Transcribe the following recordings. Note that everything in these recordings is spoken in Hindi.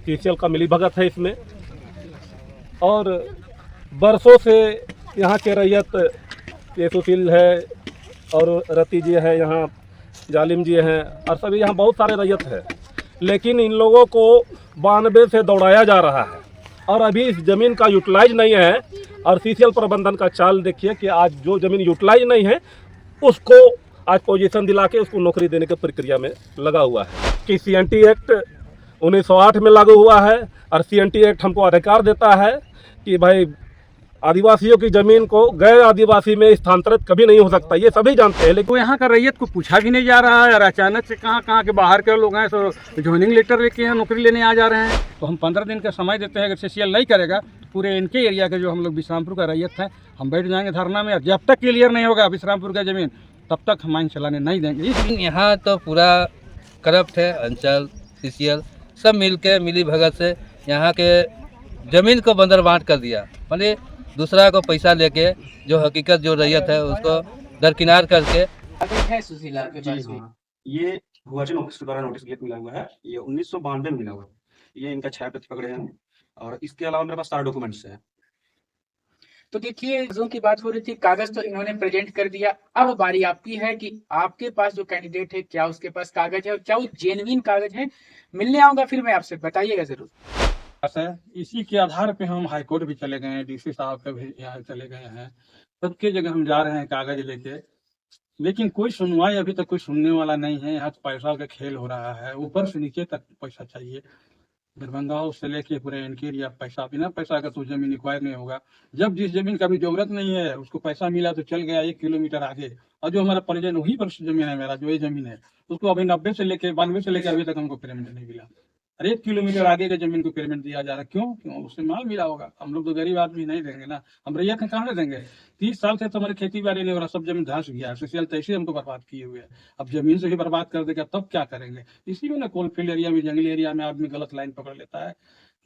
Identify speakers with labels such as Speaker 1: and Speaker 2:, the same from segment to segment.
Speaker 1: सीसीएल का मिलीभगत है इसमें। और बरसों से यहाँ के रैयत ये सुशील है और रति जी है, यहाँ जालिम जी हैं, और सभी यहाँ बहुत सारे रैयत है, लेकिन इन लोगों को 92 से दौड़ाया जा रहा है और अभी इस ज़मीन का यूटिलाइज नहीं है। और सीसीएल प्रबंधन का चाल देखिए कि आज जो ज़मीन यूटिलाइज नहीं है उसको आज पोजीशन दिला के उसको नौकरी देने की प्रक्रिया में लगा हुआ है। कि सीएनटी एक्ट 1908 में लागू हुआ है और सीएनटी एक्ट हमको अधिकार देता है कि भाई आदिवासियों की ज़मीन को गैर आदिवासी में स्थानांतरित कभी नहीं हो सकता, ये सभी जानते हैं। लेकिन
Speaker 2: तो यहाँ का रैयत को पूछा भी नहीं जा रहा है और अचानक से कहाँ कहाँ के बाहर के लोग हैं तो ज्वाइनिंग लेटर लेके यहाँ नौकरी लेने आ जा रहे हैं। तो हम 15 दिन का समय देते हैं, अगर सीसीएल नहीं करेगा पूरे इनके एरिया के जो हम लोग विश्रामपुर का रैयत है हम बैठ जाएंगे धरना में। और जब तक क्लियर नहीं होगा विश्रामपुर का ज़मीन तब तक हम माइन चलाने नहीं देंगे।
Speaker 3: यहाँ तो पूरा करप्ट है, अंचल सीसीएल सब मिली भगत से यहाँ के ज़मीन को बंदर बांट कर दिया। मतलब दूसरा को पैसा लेके जो हकीकत जो रैयत है उसको दरकिनार करके
Speaker 4: है सुशीला के पास में।
Speaker 5: ये भुआचल ऑफिस के द्वारा नोटिस गेट मिला हुआ है, ये 1992 में मिला हुआ है। ये इनका 6 प्रति पकड़े हैं और इसके अलावा मेरे पास 4 डॉक्यूमेंट्स हैं।
Speaker 4: तो देखिए कागजों की बात हो रही थी, कागज तो इन्होंने प्रेजेंट कर दिया। अब बारी आपकी है कि आपके पास जो कैंडिडेट है क्या उसके पास कागज है और क्या वो जेन्युइन कागज है। मिलने आऊंगा फिर मैं आपसे, बताइएगा जरूर।
Speaker 2: इसी के आधार पे हम हाई कोर्ट भी चले गए हैं, डीसी साहब के भी यहाँ चले गए हैं, सबके जगह हम जा रहे हैं कागज लेके, लेकिन कोई सुनवाई अभी तक कोई सुनने वाला नहीं है। यहाँ तो पैसा का खेल हो रहा है, ऊपर से नीचे तक पैसा चाहिए। दरभंगा से लेके पूरे इनके एरिया पैसा, बिना पैसा का तो जमीन एक्वायर नहीं होगा। जब जिस जमीन का भी जरूरत नहीं है उसको पैसा मिला तो चल गया 1 किलोमीटर आगे, और जो हमारा परिजन वही पर जमीन है, मेरा जो ये जमीन है उसको अभी 90 से लेके 92 से लेके अभी तक हमको पेमेंट नहीं मिला। अरे 1 किलोमीटर आगे के जमीन को पेमेंट दिया जा रहा है, क्यों? उससे माल मिला होगा। हम लोग तो गरीब आदमी नहीं देंगे ना, हम रैयत में कहाँ देंगे? 30 साल से तो हमारी खेती बाड़ी नहीं हो रहा, सब जमीन धंस गया। सीसीएल तो ऐसे हमको बर्बाद किए हुए है, अब जमीन से ही बर्बाद कर देगा तब क्या करेंगे? इसी में ना कोलफील्ड एरिया में, जंगली एरिया में आदमी गलत लाइन पकड़ लेता है।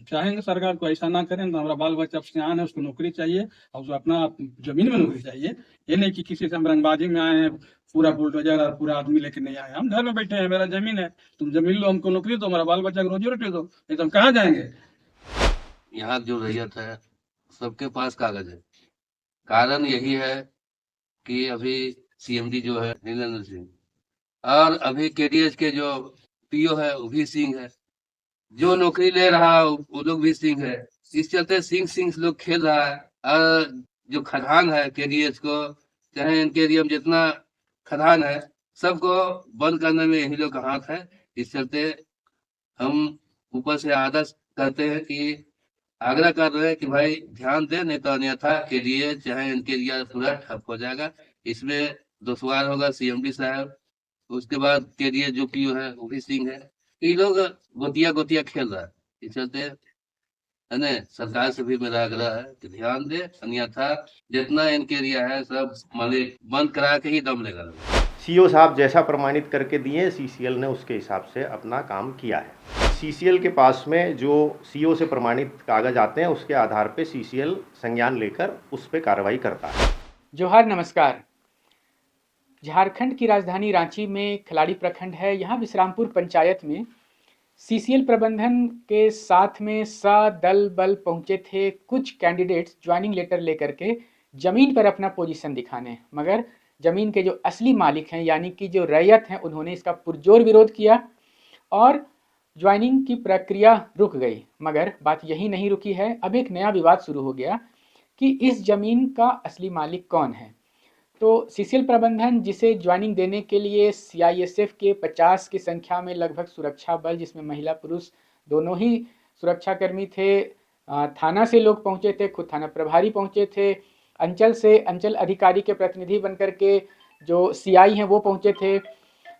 Speaker 2: चाहेंगे सरकार को ऐसा ना करें तो हमारा बाल बच्चा सियान है, उसको नौकरी चाहिए और उसको अपना जमीन में नौकरी चाहिए। ये नहीं कि किसी से हम रंगबाजी में आए हैं, पूरा बुलडोजर और पूरा आदमी लेके नहीं आए। हम घर में बैठे हैं, मेरा जमीन है, तुम जमीन लो, हमको नौकरी दो, हमारा बाल बच्चा को रोजी रोटी दो, नहीं तो हम कहाँ जाएंगे?
Speaker 3: यहाँ जो रैयत है सबके पास कागज है। कारण यही है कि अभी सीएमडी जो है नीलेंद्र सिंह, और अभी केडीएस के जो पीओ है वो भी सिंह है, जो नौकरी ले रहा है वो लोग भी सिंह है। इस चलते सिंह लोग खेल रहा है। और जो खदान है केडीएस को, चाहे इनके एरिया में जितना खदान है सबको बंद करने में यही लोग का हाथ है। इस चलते हम ऊपर से आदेश करते हैं कि आग्रह कर रहे हैं कि भाई ध्यान दें, नहीं तो अन्यथा के लिए चाहे इनके एरिया पूरा ठप हो जाएगा। इसमें दुश्वार होगा सीएमडी साहब, उसके बाद के लिए जो पीओ है वो भी सिंह है। ये लोग गोतिया खेल रहा है। इस चलते है ना, सरकार से भी मेरा आग्रह है कि ध्यान दे, अन्यथा जितना इनके एरिया है सब मालिक बंद करा के ही दम लेगा।
Speaker 6: सीओ साहब जैसा प्रमाणित करके दिए, सीसीएल ने उसके हिसाब से अपना काम किया है। सीसीएल के पास में जो सीओ से प्रमाणित कागज आते हैं उसके आधार पे सीसीएल संज्ञान लेकर उस पर कार्रवाई करता है।
Speaker 4: जोहार, नमस्कार। झारखंड की राजधानी रांची में खिलाड़ी प्रखंड है। यहाँ विश्रामपुर पंचायत में सीसीएल प्रबंधन के साथ में दल बल पहुंचे थे कुछ कैंडिडेट्स ज्वाइनिंग लेटर लेकर के जमीन पर अपना पोजीशन दिखाने, मगर जमीन के जो असली मालिक हैं यानी कि जो रैयत हैं उन्होंने इसका पुरजोर विरोध किया और ज्वाइनिंग की प्रक्रिया रुक गई। मगर बात यही नहीं रुकी है, अब एक नया विवाद शुरू हो गया कि इस जमीन का असली मालिक कौन है। तो सीसीएल प्रबंधन जिसे ज्वाइनिंग देने के लिए सीआईएसएफ के 50 की संख्या में लगभग सुरक्षा बल, जिसमें महिला पुरुष दोनों ही सुरक्षाकर्मी थे, थाना से लोग पहुंचे थे, खुद थाना प्रभारी पहुंचे थे, अंचल से अंचल अधिकारी के प्रतिनिधि बनकर के जो सीआई हैं वो पहुंचे थे।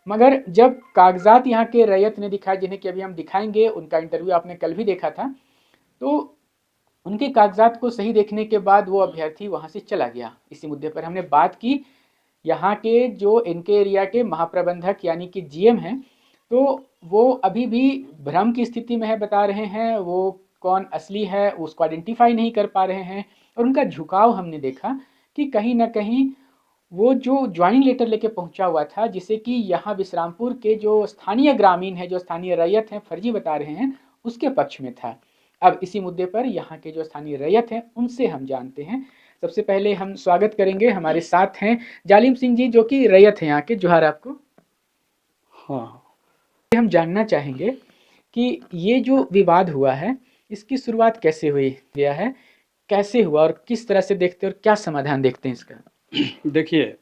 Speaker 4: मगर जब कागजात यहाँ के रैयत ने दिखाए, जिन्हें कि अभी हम दिखाएंगे, उनका इंटरव्यू आपने कल भी देखा था, तो उनके कागजात को सही देखने के बाद वो अभ्यर्थी वहाँ से चला गया। इसी मुद्दे पर हमने बात की। यहाँ के जो इनके एरिया के महाप्रबंधक यानी कि जीएम हैं, तो वो अभी भी भ्रम की स्थिति में है, बता रहे हैं वो कौन असली है उसको आइडेंटिफाई नहीं कर पा रहे हैं। और उनका झुकाव हमने देखा कि कहीं ना कहीं वो जो ज्वाइनिंग लेटर लेके पहुंचा हुआ था, जिसे कि यहाँ विश्रामपुर के जो स्थानीय ग्रामीण है, जो स्थानीय रैयत हैं, फर्जी बता रहे हैं, उसके पक्ष में था। अब इसी मुद्दे पर यहाँ के जो स्थानीय रैयत हैं उनसे हम जानते हैं। सबसे पहले हम स्वागत करेंगे, हमारे साथ हैं जालिम सिंह जी जो कि रैयत हैं यहाँ के। जोहार आपको।
Speaker 2: हाँ,
Speaker 4: हम जानना चाहेंगे कि ये जो विवाद हुआ है इसकी शुरुआत कैसे हुई गया है, कैसे हुआ और किस तरह से देखते हैं और क्या समाधान देखते हैं इसका?
Speaker 2: देखिए,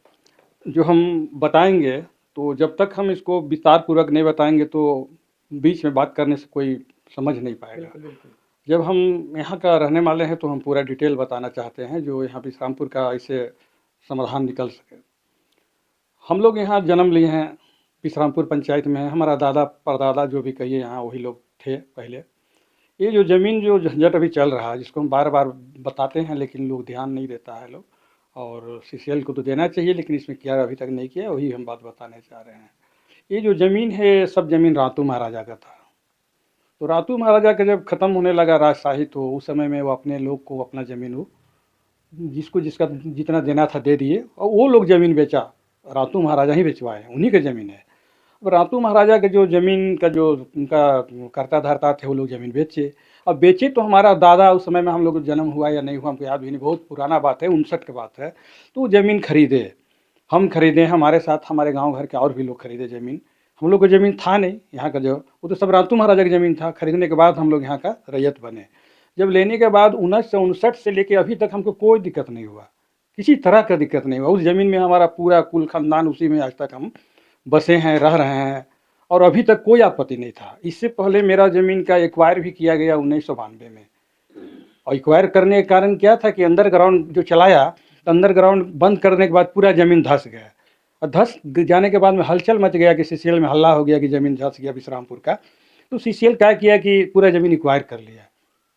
Speaker 2: जो हम बताएंगे तो जब तक हम इसको विस्तार पूर्वक नहीं बताएंगे तो बीच में बात करने से कोई समझ नहीं पाएगा।
Speaker 4: बिल्कुल बिल्कुल।
Speaker 2: जब हम यहाँ का रहने वाले हैं तो हम पूरा डिटेल बताना चाहते हैं जो यहाँ विश्रामपुर का इससे समाधान निकल सके। हम लोग यहाँ जन्म लिए हैं, विश्रामपुर पंचायत में है। हमारा दादा परदादा जो भी कहिए यहाँ वही लोग थे पहले। ये जो ज़मीन जो झंझट अभी चल रहा है जिसको हम बार बार बताते हैं लेकिन लोग ध्यान नहीं देता है लोग, और सीसीएल को तो देना चाहिए लेकिन इसमें क्या अभी तक नहीं किया, वही हम बात बताने चाह रहे हैं। ये जो ज़मीन है सब ज़मीन रातू महाराजा का था। तो रातू महाराजा का जब ख़त्म होने लगा राजशाही तो उस समय में वो अपने लोग को अपना ज़मीन वो जिसको जिसका जितना देना था दे दिए, और वो लोग ज़मीन बेचा, रातू महाराजा ही बेचवाए, उन्हीं की ज़मीन है। अब रातू महाराजा के जो ज़मीन का जो उनका करता धरता थे वो लोग ज़मीन बेचे। अब बेचे तो हमारा दादा उस समय में हम लोग जन्म हुआ या नहीं हुआ हमको याद भी नहीं, बहुत पुराना बात है, 59 की बात है। तो वो ज़मीन खरीदे, हम खरीदे, हमारे साथ हमारे गांव घर के और भी लोग खरीदे ज़मीन। हम लोग को ज़मीन था नहीं यहाँ का, जो वो तो सब रातू महाराजा की ज़मीन था। खरीदने के बाद हम लोग यहाँ का रैयत बने। जब लेने के बाद 1959 से लेके अभी तक हमको कोई दिक्कत नहीं हुआ, किसी तरह का दिक्कत नहीं हुआ। उस ज़मीन में हमारा पूरा कुल खानदान उसी में आज तक हम बसे हैं, रह रहे हैं, और अभी तक कोई आपत्ति नहीं था। इससे पहले मेरा ज़मीन का एक्वायर भी किया गया 1992 में, और एक्वायर करने का कारण क्या था कि अंडरग्राउंड जो चलाया तो अंडरग्राउंड बंद करने के बाद पूरा ज़मीन धंस गया, और धंस जाने के बाद में हलचल मच गया कि सीसीएल में हल्ला हो गया कि ज़मीन धंस गया विश्रामपुर का। तो सीसीएल क्या किया कि पूरा ज़मीन एक्वायर कर लिया।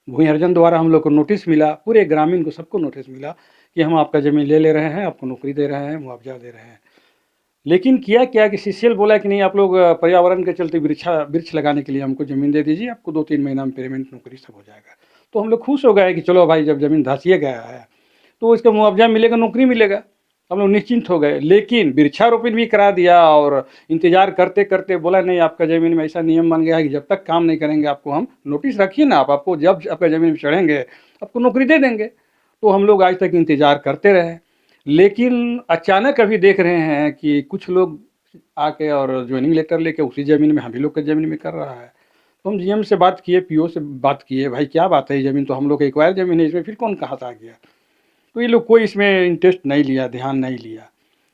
Speaker 2: भूमि अर्जन द्वारा हम लोग को नोटिस मिला, पूरे ग्रामीण को सबको नोटिस मिला कि हम आपका ज़मीन ले रहे हैं, आपको नौकरी दे रहे हैं, मुआवजा दे रहे हैं। लेकिन किया क्या कि सीसीएल बोला कि नहीं, आप लोग पर्यावरण के चलते वृक्ष लगाने के लिए हमको ज़मीन दे दीजिए, आपको 2-3 महीना में पेमेंट नौकरी सब हो जाएगा। तो हम लोग खुश हो गए कि चलो भाई जब ज़मीन धंसिए गया है तो इसका मुआवजा मिलेगा, नौकरी मिलेगा, हम लोग निश्चिंत हो गए। लेकिन वृक्षारोपण भी करा दिया और इंतजार करते करते बोला नहीं, आपका ज़मीन में ऐसा नियम बन गया है कि जब तक काम नहीं करेंगे आपको हम नोटिस रखिए ना, आपको जब आपका ज़मीन में चढ़ेंगे आपको नौकरी दे देंगे। तो हम लोग आज तक इंतजार करते रहे। लेकिन अचानक अभी देख रहे हैं कि कुछ लोग आके और ज्वाइनिंग लेटर लेके उसी ज़मीन में हम ही लोग के ज़मीन में कर रहा है। तो हम जीएम से बात किए, पीओ से बात किए, भाई क्या बात है, ये ज़मीन तो हम लोग की एक्वायर ज़मीन है, इसमें फिर कौन कहाँ से आ गया। तो ये लोग कोई इसमें इंटरेस्ट नहीं लिया, ध्यान नहीं लिया।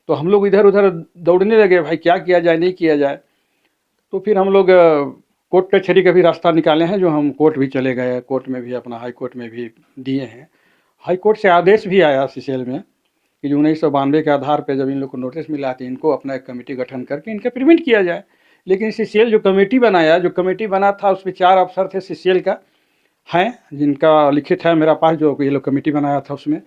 Speaker 2: तो हम लोग इधर उधर दौड़ने लगे, भाई क्या किया जाए, नहीं किया जाए। तो फिर हम लोग कोर्ट कचहरी का भी रास्ता निकाले हैं, जो हम कोर्ट भी चले गए, कोर्ट में भी अपना हाई कोर्ट में भी दिए हैं। हाई कोर्ट से आदेश भी आया सीसीएल में कि 1992 के आधार पर जब इन लोग को नोटिस मिला कि इनको अपना एक कमेटी गठन करके इनका पेमेंट किया जाए। लेकिन सीसीएल जो कमेटी बना था उसमें 4 अफसर थे सीसीएल का हैं, जिनका लिखित है मेरा पास, जो ये लोग कमेटी बनाया था उसमें।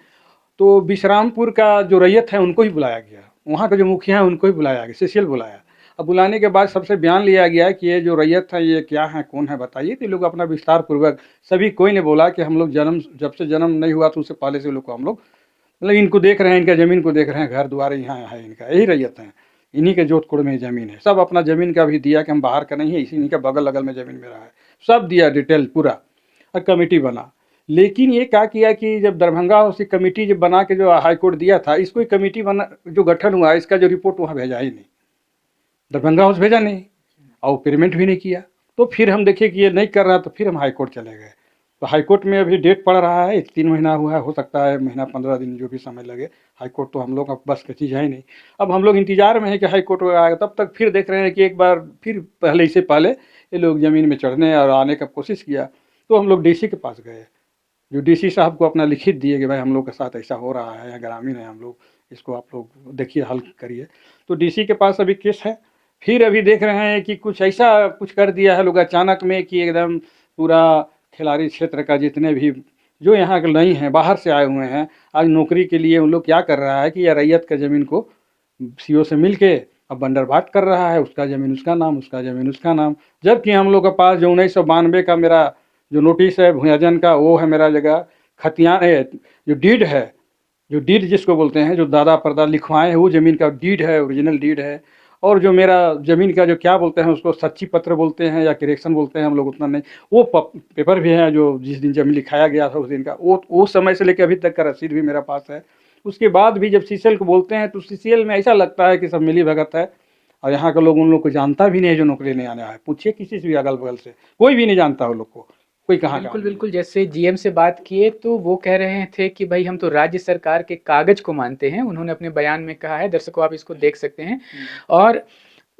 Speaker 2: तो विश्रामपुर का जो रैयत है उनको ही बुलाया गया, वहाँ का जो मुखिया है उनको ही बुलाया गया, सीसीएल बुलाया। अब बुलाने के बाद सबसे बयान लिया गया कि ये जो रैयत है ये क्या है, कौन है, बताइए। तो लोग अपना विस्तार पूर्वक सभी, कोई ने बोला कि हम लोग जब से जन्म नहीं हुआ तो उससे पहले से लोग को हम लोग मतलब इनको देख रहे हैं, इनका ज़मीन को देख रहे हैं, घर द्वार यहाँ है, इनका यही रैयत है, इन्हीं के जोधपुर में ज़मीन है। सब अपना ज़मीन का भी दिया कि हम बाहर का नहीं है, इसी के बगल लगल में ज़मीन मेरा है, सब दिया डिटेल पूरा, और कमेटी बना। लेकिन ये क्या किया कि जब दरभंगा हाउस की कमेटी जब बना के जो हाई कोर्ट दिया था, इसको कमेटी बना जो गठन हुआ इसका जो रिपोर्ट वहाँ भेजा ही नहीं, दरभंगा हाउस भेजा नहीं, और पेमेंट भी नहीं किया। तो फिर हम देखे कि ये नहीं कर रहा, तो फिर हम हाई कोर्ट चले गए। तो हाई कोर्ट में अभी डेट पड़ रहा है, 3 महीना हुआ है, हो सकता है महीना 15 दिन जो भी समय लगे। हाई कोर्ट तो हम लोग अब बस की चीज़ है ही नहीं। अब हम लोग इंतजार में है कि हाई कोर्ट आएगा, तब तक फिर देख रहे हैं कि एक बार फिर पहले, इससे पहले ये लोग ज़मीन में चढ़ने और आने का कोशिश किया। तो हम लोग डीसी के पास गए, जो डीसी साहब को अपना लिखित दिए कि भाई हम लोग के साथ ऐसा हो रहा है, ग्रामीण है हम लोग, इसको आप लोग देखिए, हल करिए। तो डीसी के पास अभी केस है। फिर अभी देख रहे हैं कि कुछ ऐसा कुछ कर दिया है लोग अचानक में कि एकदम पूरा खिलाड़ी क्षेत्र का जितने भी जो यहाँ के नहीं हैं, बाहर से आए हुए हैं, आज नौकरी के लिए उन लोग क्या कर रहा है कि यह रैयत का ज़मीन को सीओ से मिल के अब बंदरबाट कर रहा है, उसका ज़मीन उसका नाम, उसका ज़मीन उसका नाम। जबकि हम लोग के पास जो 1992 का मेरा जो नोटिस है भूमि अर्जन का, वो है मेरा जगह खतियान है, जो डीड है, जो डीड जिसको बोलते हैं, जो दादा परदादा लिखवाए हैं, वो ज़मीन का डीड है, ओरिजिनल डीड है। और जो मेरा ज़मीन का जो क्या बोलते हैं उसको सच्ची पत्र बोलते हैं या करेक्शन बोलते हैं हम लोग उतना नहीं, वो पेपर भी है जो जिस दिन ज़मीन लिखाया गया था उस दिन का, वो समय से लेकर अभी तक का रसीद भी मेरा पास है। उसके बाद भी जब सीसीएल को बोलते हैं तो सीसीएल में ऐसा लगता है कि सब मिली भगत है, और यहाँ के लोग उन लोग को जानता भी नहीं है जो नौकरी लेने आने है। पूछिए किसी से भी अगल बगल से, कोई भी नहीं जानता वो लोग को, कोई कहाँ का
Speaker 4: बिल्कुल
Speaker 2: आदमी है।
Speaker 4: बिल्कुल, जैसे जीएम से बात किए तो वो कह रहे थे कि भाई हम तो राज्य सरकार के कागज को मानते हैं, उन्होंने अपने बयान में कहा है, दर्शकों आप इसको देख सकते हैं। और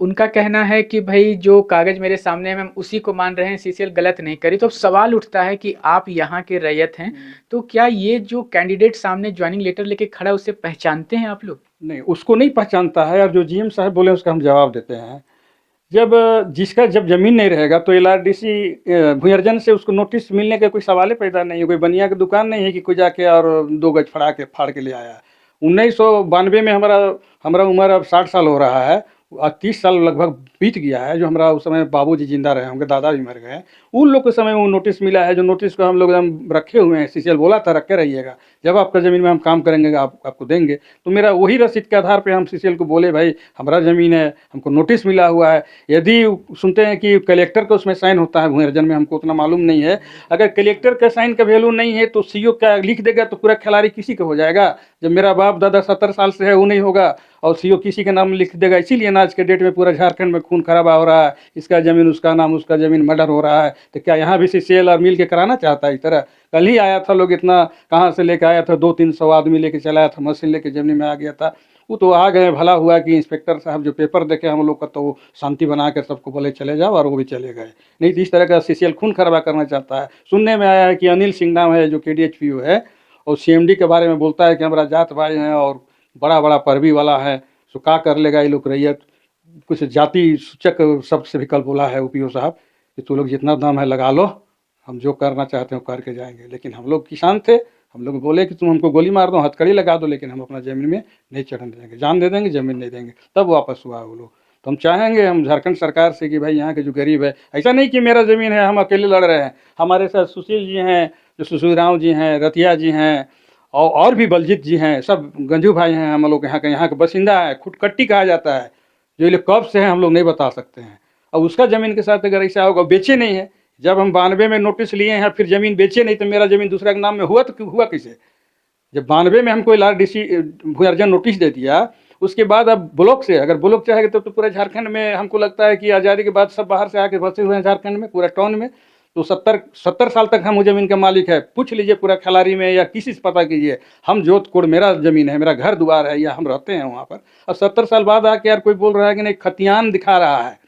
Speaker 4: उनका कहना है कि भाई जो कागज मेरे सामने है हम उसी को मान रहे हैं, सीसीएल गलत नहीं करी। तो अब सवाल उठता है कि आप यहाँ के रैयत हैं, तो क्या ये जो कैंडिडेट सामने ज्वाइनिंग लेटर लेके खड़ा है उसे पहचानते हैं आप लोग?
Speaker 2: नहीं, उसको नहीं पहचानता है, और जो जीएम साहब बोले उसका हम जवाब देते हैं। जब जब ज़मीन नहीं रहेगा तो एलआरडीसी भूयर्जन से उसको नोटिस मिलने का कोई सवाल ही पैदा नहीं है। कोई बनिया की दुकान नहीं है कि कोई जाके और 2 गज फाड़ के ले आया। 1992 में हमारा उम्र अब 60 साल हो रहा है, 30 साल लगभग बीत गया है। जो हमारा उस समय बाबूजी जिंदा रहे होंगे, दादा भी मर गए, उन लोग के समय वो नोटिस मिला है, जो नोटिस को हम लोग एकदम रखे हुए हैं। सीसीएल बोला था रखे रहिएगा, जब आपका ज़मीन में हम काम करेंगे आपको देंगे। तो मेरा वही रसीद के आधार पे हम सीसीएल को बोले भाई हमारा ज़मीन है, हमको नोटिस मिला हुआ है। यदि सुनते हैं कि कलेक्टर का उसमें साइन होता है भूयर्जन में, हमको उतना मालूम नहीं है। अगर कलेक्टर का साइन का वैल्यू नहीं है तो सीओ क्या लिख देगा तो पूरा खिलाड़ी किसी का हो जाएगा। जब मेरा बाप दादा 70 साल से है वो नहीं होगा, और सीओ किसी के नाम लिख देगा। इसीलिए ना आज के डेट में पूरा झारखंड में खून खराबा हो रहा है, इसका ज़मीन उसका नाम, उसका ज़मीन मर्डर हो रहा है। तो क्या यहाँ भी सीसीएल और मिल के कराना चाहता है इस तरह? कल ही आया था लोग, इतना कहाँ से लेके आया था, 200-300 आदमी लेके चला आया था, मशीन लेके ज़मीन में आ गया था। वो तो आ गए, भला हुआ कि इंस्पेक्टर साहब जो पेपर देखे हम लोग का, तो शांति बना कर सबको बोले चले जाओ, और वो भी चले गए। नहीं तो इस तरह का सीसीएल खून खराबा करना चाहता है। सुनने में आया है कि अनिल सिंह नाम है जो केडीएचपीओ है, और सीएमडी के बारे में बोलता है कि हमारा जात भाई हैं और बड़ा बड़ा परवी वाला है। सो का कर लेगा ये लोग रैयत, कुछ जाति सूचक शब्द से भी कल बोला है उपीओ साहब कि तू लोग जितना दाम है लगा लो, हम जो करना चाहते हैं वो करके जाएंगे। लेकिन हम लोग किसान थे, हम लोग बोले कि तुम हमको गोली मार दो, हथकड़ी लगा दो, लेकिन हम अपना ज़मीन में नहीं चढ़ने देंगे, जान दे देंगे, ज़मीन नहीं देंगे। तब वापस हुआ वो लोग। तो हम चाहेंगे हम झारखंड सरकार से कि भाई यहाँ के जो गरीब है, ऐसा नहीं कि मेरा ज़मीन है हम अकेले लड़ रहे हैं, हमारे साथ सुशील जी हैं, जो सुशीलराव जी हैं, रतिया जी हैं, और भी बलजीत जी हैं, सब गंजू भाई हैं, हम लोग यहाँ के बासिंदा है, खुटकट्टी कहा जाता है, जो ये लोग कब से हैं हम लोग नहीं बता सकते हैं। और उसका ज़मीन के साथ अगर ऐसा होगा, बेचे नहीं है, जब हम 92 में नोटिस लिए हैं फिर ज़मीन बेचे नहीं, तो मेरा ज़मीन दूसरा के नाम में हुआ तो हुआ कैसे? जब 92 में हमको एलआरडीसी भूयर्जन नोटिस दे दिया, उसके बाद अब ब्लॉक से अगर ब्लॉक चाहेगा तो पूरा झारखंड में हमको लगता है कि आज़ादी के बाद सब बाहर से आके बसे हुए हैं झारखंड में, पूरा टाउन में। तो 70 साल तक हम वो ज़मीन का मालिक है। पूछ लीजिए पूरा खलारी में या किसी से पता कीजिए, हम जोधपुर मेरा ज़मीन है, मेरा घर द्वार है, या हम रहते हैं वहाँ पर। अब 70 साल बाद आके यार कोई बोल रहा है कि नहीं खतियान दिखा रहा है,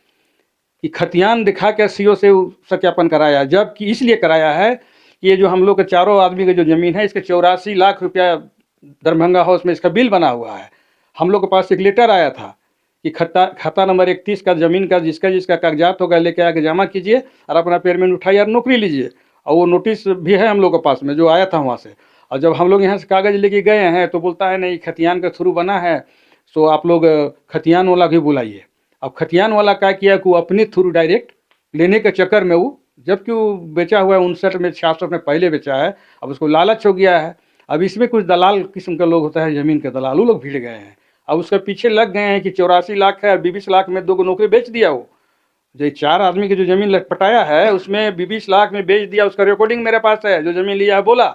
Speaker 2: कि खतियान दिखा के सीओ से सत्यापन कराया, जबकि इसलिए कराया है कि ये जो हम लोग के चारों आदमी की जो ज़मीन है, इसके 84 लाख रुपया दरभंगा हाउस में इसका बिल बना हुआ है। हम लोग के पास एक लेटर आया था कि खाता नंबर 31 का ज़मीन का जिसका कागजात होगा लेके आके जमा कीजिए और अपना पेमेंट उठाइए और नौकरी लीजिए। और वो नोटिस भी है हम लोग के पास में जो आया था वहाँ से। और जब हम लोग यहाँ से कागज़ लेके गए हैं तो बोलता है नहीं खतियान के थ्रू बना है, सो आप लोग खतियान वाला भी बुलाइए। अब खतियान वाला क्या किया कि वो अपने थ्रू डायरेक्ट लेने के चक्कर में वो, जबकि वो बेचा हुआ है 59 में 66 में पहले बेचा है, अब उसको लालच हो गया है। अब इसमें कुछ दलाल किस्म का लोग होता है, ज़मीन के दलाल, वो लोग भीड़ गए हैं। अब उसके पीछे लग गए हैं कि 84 लाख है, 20 लाख में 2 नौकरी बेच दिया। वो जो 4 आदमी की जो ज़मीन लटपटाया है उसमें 20 लाख में बेच दिया। उसका रिकॉर्डिंग मेरे पास है, जो ज़मीन लिया है बोला,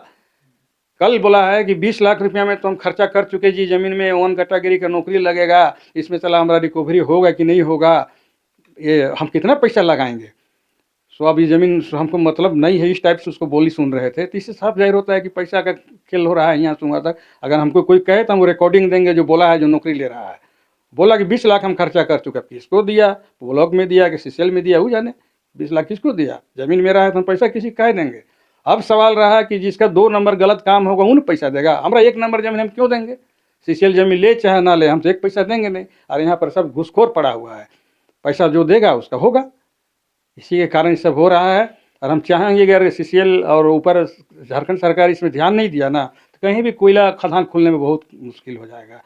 Speaker 2: कल बोला है कि 20 लाख रुपया में तो हम खर्चा कर चुके जी, ज़मीन में 1 कैटेगरी का नौकरी लगेगा, इसमें चला हमारा रिकवरी होगा कि नहीं होगा, ये हम कितना पैसा लगाएंगे। सो अब ये ज़मीन हमको मतलब नहीं है, इस टाइप से उसको बोली सुन रहे थे। तो इससे साफ जाहिर होता है कि पैसा का खेल हो रहा है यहाँ से वहाँ तक। अगर हमको कोई कहे तो हम रिकॉर्डिंग देंगे जो बोला है, जो नौकरी ले रहा है, बोला कि 20 लाख हम खर्चा कर चुके, किसको दिया, ब्लॉक में दिया कि सीसीएल में दिया, वो जाने 20 लाख किसको दिया। ज़मीन मेरा है तो हम पैसा किसी कह देंगे। अब सवाल रहा कि जिसका 2 नंबर गलत काम होगा उन पैसा देगा, हमारा 1 नंबर ज़मीन हम क्यों देंगे? सीसीएल ज़मीन ले चाहे ना ले, हम तो 1 पैसा देंगे नहीं। और यहाँ पर सब घुसखोर पड़ा हुआ है, पैसा जो देगा उसका होगा। इसी के कारण सब हो रहा है। और हम चाहेंगे कि अगर सीसीएल और ऊपर झारखंड सरकार इसमें ध्यान नहीं दिया ना, तो कहीं भी कोयला खदान खुलने में बहुत मुश्किल हो जाएगा।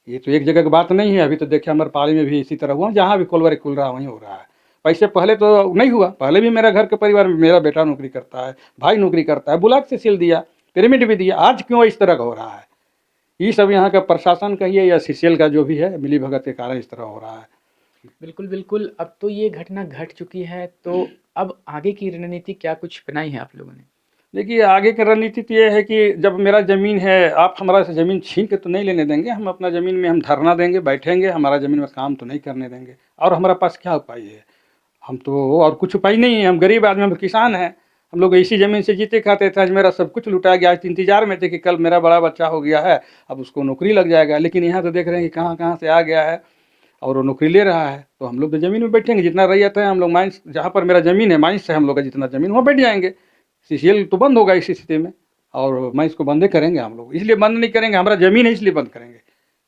Speaker 2: ये तो एक जगह की बात नहीं है, अभी तो देखिए अमरपाली में भी इसी तरह हुआ, जहाँ भी कोलवर खुल रहा है वहीं हो रहा है। पैसे पहले तो नहीं हुआ, पहले भी मेरा घर के परिवार में मेरा बेटा नौकरी करता है, भाई नौकरी करता है, ब्लॉक से सील दिया, पिरामिड भी दिया, आज क्यों इस तरह का हो रहा है? ये सब यहाँ का प्रशासन कहिए या सीसीएल का जो भी है, मिली भगत के कारण इस तरह हो रहा है।
Speaker 4: बिल्कुल बिल्कुल, अब तो ये घटना घट चुकी है, तो अब आगे की रणनीति क्या कुछ बनाई है आप लोगों ने?
Speaker 2: देखिए आगे की रणनीति तो ये है कि जब मेरा ज़मीन है, आप हमारा से ज़मीन छीन के तो नहीं लेने देंगे, हम अपना ज़मीन में हम धरना देंगे, बैठेंगे, हमारा ज़मीन में काम तो नहीं करने देंगे। और हमारे पास क्या उपाय है? हम तो और कुछ उपाय नहीं है, हम गरीब आदमी, हम किसान हैं। हम लोग इसी ज़मीन से जीते खाते थे, आज मेरा सब कुछ लुटा गया। आज तो इंतज़ार में थे कि कल मेरा बड़ा बच्चा हो गया है, अब उसको नौकरी लग जाएगा। लेकिन यहाँ तो देख रहे हैं कि कहाँ-कहाँ से आ गया है और वो नौकरी ले रहा है। तो हम लोग तो ज़मीन में बैठेंगे, जितना रैयत है हम लोग माइंस, जहाँ पर मेरा ज़मीन है माइंस से हम लोग का जितना ज़मीन वहाँ बैठ जाएंगे। सीसीएल तो बंद होगा इस स्थिति में, और माइंस को बंद ही करेंगे हम लोग। इसलिए बंद नहीं करेंगे, हमारा ज़मीन है इसलिए बंद करेंगे,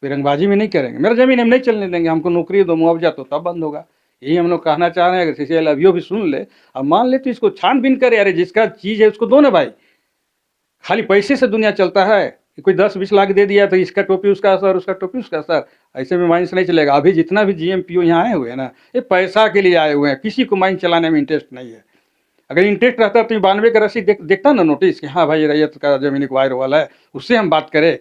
Speaker 2: फिरंगबाजी में नहीं करेंगे। मेरा ज़मीन हम नहीं चलने देंगे, हमको नौकरी दो, मुआवजा, तो तब बंद होगा। यही हम लोग कहना चाह रहे हैं। अगर सीसीएल अभियो भी सुन ले, अब मान ले तो इसको छानबीन करे। अरे जिसका चीज़ है उसको दो ना भाई, खाली पैसे से दुनिया चलता है कि कोई 10-20 लाख दे दिया तो इसका टोपी उसका असर, उसका टोपी उसका असर, ऐसे में माइंस नहीं चलेगा। अभी जितना भी जीएमपीओ यहाँ आए हुए हैं ना, ये पैसा के लिए आए हुए हैं, किसी को माइंस चलाने में इंटरेस्ट नहीं है। अगर इंटरेस्ट रहता तो 92 का रसीद देखता ना, नोटिस कि हाँ भाई रैयत का ज़मीन एक्वायर वाला है, उससे हम बात करें।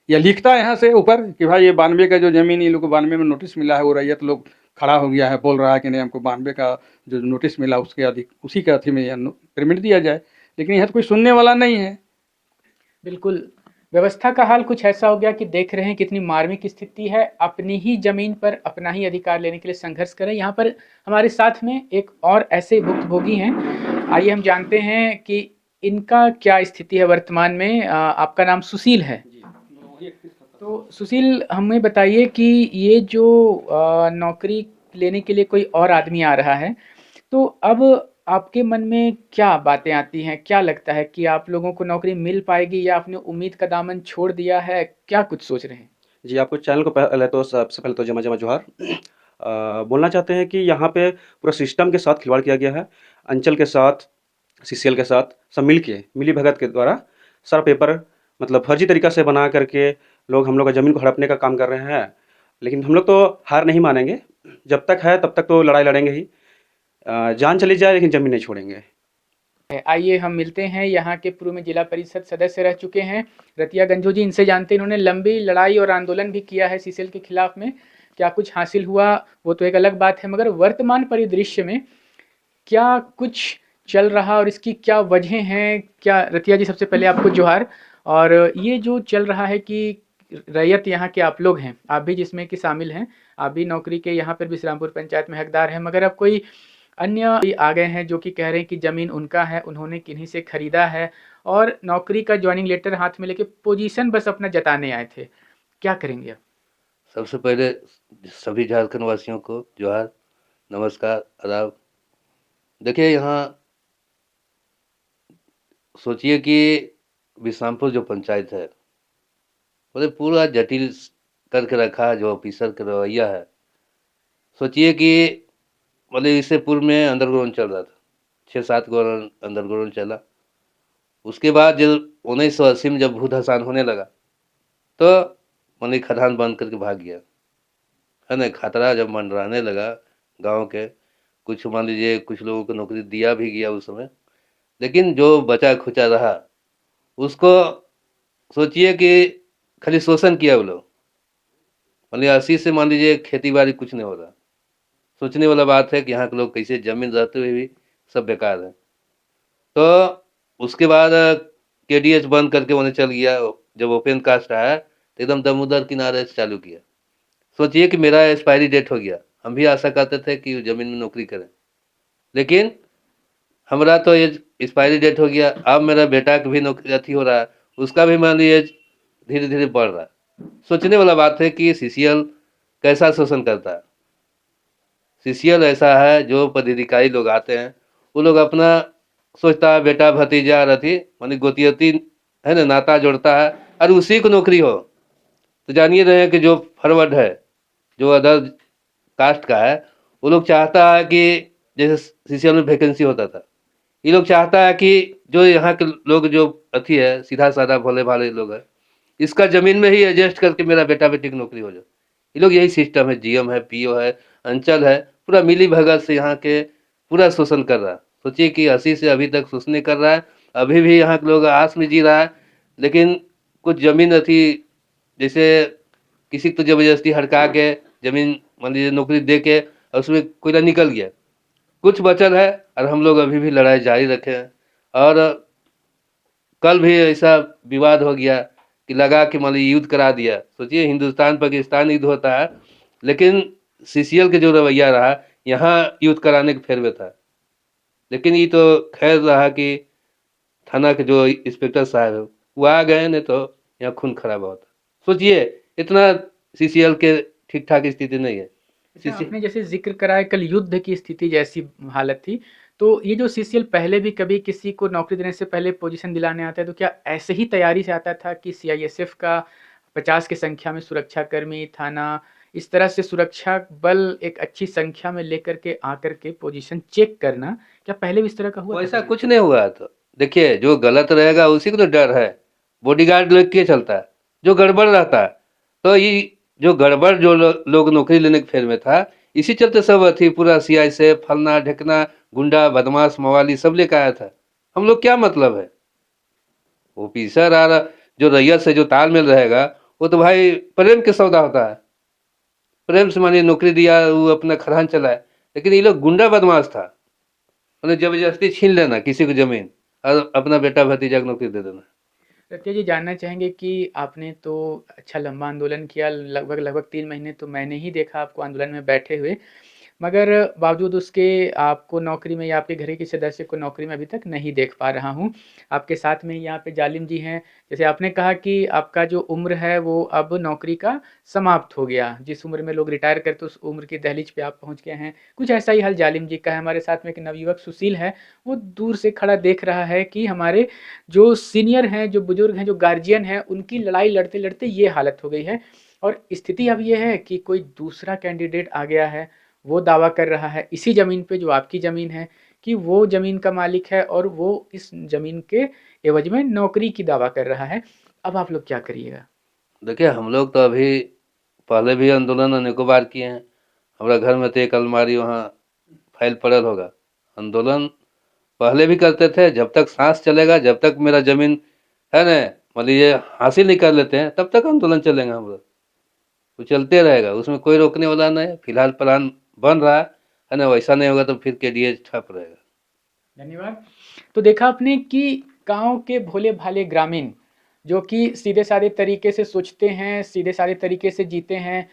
Speaker 2: या लिखता है यहाँ से ऊपर कि भाई ये 92 का जो ज़मीन ये लोग को 92 में नोटिस मिला है, वो रैयत लोग खड़ा हो गया है, बोल रहा है कि नहीं हमको 92 का जो नोटिस मिला उसके अधिक उसी के अथी में यह पेमेंट दिया जाए। लेकिन यहाँ तो कोई सुनने वाला नहीं है।
Speaker 4: बिल्कुल, व्यवस्था का हाल कुछ ऐसा हो गया कि देख रहे हैं कितनी मार्मिक स्थिति है। अपनी ही ज़मीन पर अपना ही अधिकार लेने के लिए संघर्ष करें। यहाँ पर हमारे साथ में एक और ऐसे भुक्तभोगी हैं, आइए हम जानते हैं कि इनका क्या स्थिति है वर्तमान में। आपका नाम सुशील है। तो सुशील, हमें बताइए कि ये जो नौकरी लेने के लिए कोई और आदमी आ रहा है, तो अब आपके मन में क्या बातें आती हैं? क्या लगता है कि आप लोगों को नौकरी मिल पाएगी या आपने उम्मीद का दामन छोड़ दिया है? क्या कुछ सोच रहे हैं?
Speaker 5: जी, आपको चैनल को पहले तो सबसे पहले तो जमा-जमा जोहार। बोलना चाहते हैं कि यहाँ पे पूरा सिस्टम के साथ खिलवाड़ किया गया है। अंचल के साथ, सीसीएल के साथ सब मिल के, मिली-भगत के द्वारा सारा पेपर मतलब फर्जी तरीका से बना करके लोग हम लोग का ज़मीन को हड़पने का काम कर रहे हैं। लेकिन हम लोग तो हार नहीं मानेंगे, जब तक है तब तक तो लड़ाई लड़ेंगे ही। जान चली जाए लेकिन ज़मीन नहीं छोड़ेंगे।
Speaker 4: आइए हम मिलते हैं यहाँ के पूर्व में जिला परिषद सदस्य रह चुके हैं रतिया गंजू जी, इनसे जानते हैं। इन्होंने लंबी लड़ाई और आंदोलन भी किया है सीसीएल के खिलाफ में। क्या कुछ हासिल हुआ वो तो एक अलग बात है, मगर वर्तमान परिदृश्य में क्या कुछ चल रहा और इसकी क्या वजह हैं? क्या रतिया जी, सबसे पहले आपको जोहार। और ये जो चल रहा है कि रैयत यहाँ के आप लोग हैं, आप भी जिसमें कि शामिल हैं, आप भी नौकरी के यहाँ पर विश्रामपुर पंचायत में हकदार हैं, मगर अब कोई अन्य भी आ गए हैं जो कि कह रहे हैं कि ज़मीन उनका है, उन्होंने किन्हीं से खरीदा है और नौकरी का ज्वाइनिंग लेटर हाथ में लेके पोजीशन बस अपना जताने आए थे। क्या करेंगे आप?
Speaker 3: सबसे पहले सभी झारखंड वासियों को जोहार, नमस्कार, आदाब। देखिए यहाँ सोचिए कि विश्रामपुर जो पंचायत है मतलब पूरा जटिल करके रखा है जो ऑफिसर का रवैया है। सोचिए कि मतलब इससे पूर्व में अंडरग्राउंड चल रहा था, 6-7 गो अंडरग्राउंड चला। उसके बाद जब 1980 में जब भू धसान होने लगा तो मतलब खदान बंद करके भाग गया है ना। खतरा जब मंडराने लगा गांव के, कुछ मान लीजिए कुछ लोगों को नौकरी दिया भी गया उस समय, लेकिन जो बचा खुचा रहा उसको सोचिए कि खाली शोषण किया वो लोग। मतलब 80 से मान लीजिए खेती बाड़ी कुछ नहीं हो रहा। सोचने वाला बात है कि यहाँ के लोग कैसे जमीन रहते हुए भी सब बेकार है। तो उसके बाद केडीएच बंद करके उन्हें चल गया। जब ओपन कास्ट आया तो एकदम दमोदर किनारे से चालू किया। सोचिए कि मेरा एक्सपायरी डेट हो गया, हम भी आशा करते थे कि ज़मीन में नौकरी करें, लेकिन हमारा तो ये एक्सपायरी डेट हो गया। अब मेरा बेटा का भी नौकरी अथी हो रहा है, उसका भी मान लीजिए धीरे धीरे बढ़ रहा है। सोचने वाला बात है कि सीसीएल कैसा शोषण करता है। सीसीएल ऐसा है जो पदाधिकारी लोग आते हैं वो लोग अपना सोचता है बेटा भतीजा रथी मानी गोतियती है ना, नाता जोड़ता है और उसी को नौकरी हो। तो जानिए रहे कि जो फॉरवर्ड है, जो अदर कास्ट का है, वो लोग चाहता है कि जैसे सीसीएल में वैकेंसी होता था, ये लोग चाहता है कि जो यहाँ के लोग जो अथी है सीधा साधा भोले भाले लोग है, इसका ज़मीन में ही एडजस्ट करके मेरा बेटा बेटी की नौकरी हो जाए। ये लोग यही सिस्टम है, जीएम है, पीओ है, अंचल है, पूरा मिली भगत से यहाँ के पूरा शोषण कर रहा है। सोचिए कि 80 से अभी तक शोषण कर रहा है, अभी भी यहाँ के लोग आस में जी रहा है। लेकिन कुछ ज़मीन अथी जैसे किसी को जबरदस्ती हड़का के ज़मीन मान लीजिए नौकरी दे के और उसमें कोयला निकल गया, कुछ बचल है और हम लोग अभी भी लड़ाई जारी रखे हैं। और कल भी ऐसा विवाद हो गया कि लगा कि मान लीजिए युद्ध करा दिया। सोचिए हिंदुस्तान पाकिस्तान युद्ध होता है, लेकिन सीसीएल के जो रवैया रहा यहाँ युद्ध कराने के फेर में था। लेकिन ये तो खैर रहा कि थाना के जो इंस्पेक्टर साहब है वो आ गए, नहीं तो यहाँ खून खराबा होता। सोचिए इतना सीसीएल के ठीक ठाक स्थिति नहीं है।
Speaker 4: अच्छा, आपने जैसे जिक्र कराया कल युद्ध की स्थिति जैसी हालत थी, तो ये जो सीसीएल पहले भी कभी किसी को नौकरी देने से पहले पोजीशन दिलाने आता है, तो क्या ऐसे ही तैयारी से आता था कि सीआईएसएफ का 50 की संख्या में सुरक्षा कर्मी, थाना, इस तरह से सुरक्षा बल एक अच्छी संख्या में लेकर के आकर के पोजीशन चेक करना, क्या पहले भी इस तरह का हुआ था?
Speaker 3: वैसा कुछ नहीं हुआ। तो देखिए जो गलत रहेगा उसी को तो डर है, बॉडीगार्ड लेके चलता है। जो गड़बड़ रहता है तो ये जो गड़बड़ जो लोग नौकरी लेने के फेर में था, इसी चलते सब अथी पूरा सीआई से फलना ढेकना गुंडा बदमाश मवाली सब लेकर आया था। हम लोग क्या मतलब है, ऑफिसर और जो रैयत से जो तालमेल रहेगा वो तो भाई प्रेम के सौदा होता है। प्रेम से मानिए नौकरी दिया, वो अपना खदान चलाए। लेकिन ये लोग गुंडा बदमाश था, उन्हें जबरदस्ती छीन लेना किसी को जमीन और अपना बेटा भतीजा को नौकरी दे देना।
Speaker 4: सत्या जी, जानना चाहेंगे कि आपने तो अच्छा लंबा आंदोलन किया, लगभग 3 महीने तो मैंने ही देखा आपको आंदोलन में बैठे हुए, मगर बावजूद उसके आपको नौकरी में या आपके घर के सदस्य को नौकरी में अभी तक नहीं देख पा रहा हूँ। आपके साथ में यहाँ पे जालिम जी हैं। जैसे आपने कहा कि आपका जो उम्र है वो अब नौकरी का समाप्त हो गया, जिस उम्र में लोग रिटायर करते उस उम्र की दहलीज पे आप पहुँच गए हैं। कुछ ऐसा ही हाल जालिम जी का है। हमारे साथ में एक नवयुवक सुशील है, वो दूर से खड़ा देख रहा है कि हमारे जो सीनियर हैं, जो बुजुर्ग हैं, जो गार्जियन हैं, उनकी लड़ाई लड़ते लड़ते ये हालत हो गई है। और स्थिति अब ये है कि कोई दूसरा कैंडिडेट आ गया है, वो दावा कर रहा है इसी ज़मीन पे जो आपकी ज़मीन है कि वो ज़मीन का मालिक है और वो इस ज़मीन के एवज में नौकरी की दावा कर रहा है। अब आप लोग क्या करिएगा?
Speaker 3: देखिए हम लोग तो अभी पहले भी आंदोलन अनेकों बार किए हैं। हमारा घर में तो एक अलमारी वहाँ फाइल पड़ल होगा। आंदोलन पहले भी करते थे, जब तक सांस चलेगा, जब तक मेरा ज़मीन है ना मान लीजिए हासिल नहीं कर लेते हैं, तब तक आंदोलन चलेंगे हम लोग। वो चलते रहेगा, उसमें कोई रोकने वाला नहीं है। फिलहाल प्लान बन रहा है ना, वैसा नहीं होगा तो फिर केडीएच ठप रहेगा।
Speaker 4: धन्यवाद। तो देखा आपने कि गांव के भोले भाले ग्रामीण जो कि सीधे साधे तरीके से सोचते हैं, सीधे साधे तरीके से जीते हैं,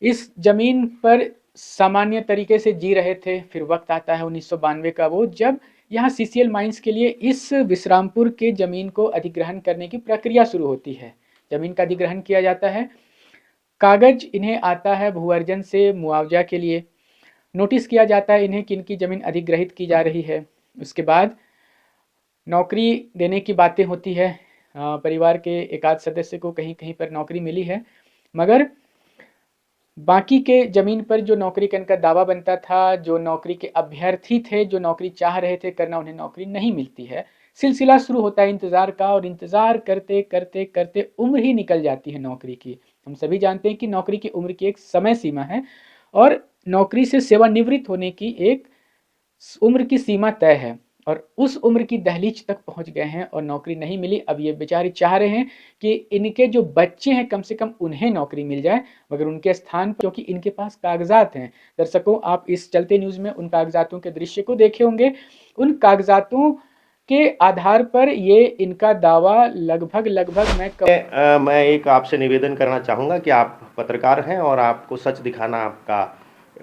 Speaker 4: इस जमीन पर सामान्य तरीके से जी रहे थे। फिर वक्त आता है 1992 का, वो जब यहाँ सीसीएल माइंस के लिए इस विश्रामपुर के जमीन को अधिग्रहण करने की प्रक्रिया शुरू होती है। जमीन का अधिग्रहण किया जाता है, कागज इन्हें आता है भू अर्जन से मुआवजा के लिए, नोटिस किया जाता है इन्हें कि इनकी ज़मीन अधिग्रहित की जा रही है। उसके बाद नौकरी देने की बातें होती है। परिवार के एक आध सदस्य को कहीं कहीं पर नौकरी मिली है, मगर बाकी के ज़मीन पर जो नौकरी करने का दावा बनता था, जो नौकरी के अभ्यर्थी थे, जो नौकरी चाह रहे थे करना, उन्हें नौकरी नहीं मिलती है। सिलसिला शुरू होता है इंतज़ार का, और इंतज़ार करते करते करते उम्र ही निकल जाती है नौकरी की। हम सभी जानते हैं कि नौकरी की उम्र की एक समय सीमा है और नौकरी से सेवानिवृत्त होने की एक उम्र की सीमा तय है, और उस उम्र की दहलीज तक पहुंच गए हैं और नौकरी नहीं मिली। अब ये बेचारे चाह रहे हैं कि इनके जो बच्चे हैं कम से कम उन्हें नौकरी मिल जाए, मगर उनके स्थान पर, क्योंकि इनके पास कागजात हैं। दर्शकों, आप इस चलते न्यूज़ में उन कागजातों के दृश्य को देखे होंगे। उन कागजातों के आधार पर ये इनका दावा लगभग
Speaker 6: मैं एक आपसे निवेदन करना चाहूँगा कि आप पत्रकार हैं और आपको सच दिखाना आपका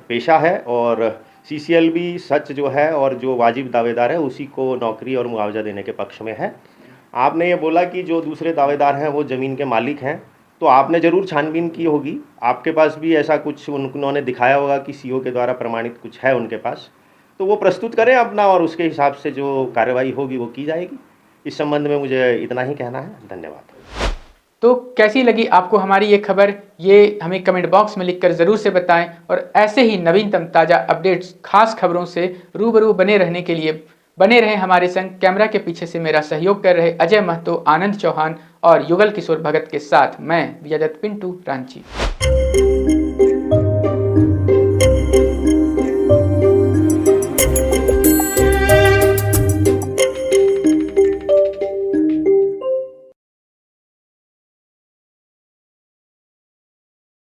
Speaker 6: पेशा है, और सीसीएल भी सच जो है और जो वाजिब दावेदार है उसी को नौकरी और मुआवजा देने के पक्ष में है। आपने ये बोला कि जो दूसरे दावेदार हैं वो ज़मीन के मालिक हैं, तो आपने ज़रूर छानबीन की होगी, आपके पास भी ऐसा कुछ उन्होंने दिखाया होगा कि सीओ के द्वारा प्रमाणित कुछ है उनके पास, तो वो प्रस्तुत करें अपना और उसके हिसाब से जो कार्रवाई होगी वो की जाएगी। इस संबंध में मुझे इतना ही कहना है। धन्यवाद।
Speaker 4: तो कैसी लगी आपको हमारी ये खबर, ये हमें कमेंट बॉक्स में लिखकर ज़रूर से बताएं, और ऐसे ही नवीनतम ताज़ा अपडेट्स, खास खबरों से रूबरू बने रहने के लिए बने रहें हमारे संग। कैमरा के पीछे से मेरा सहयोग कर रहे अजय महतो, आनंद चौहान और युगल किशोर भगत के साथ मैं विजयदत्त पिंटू, रांची।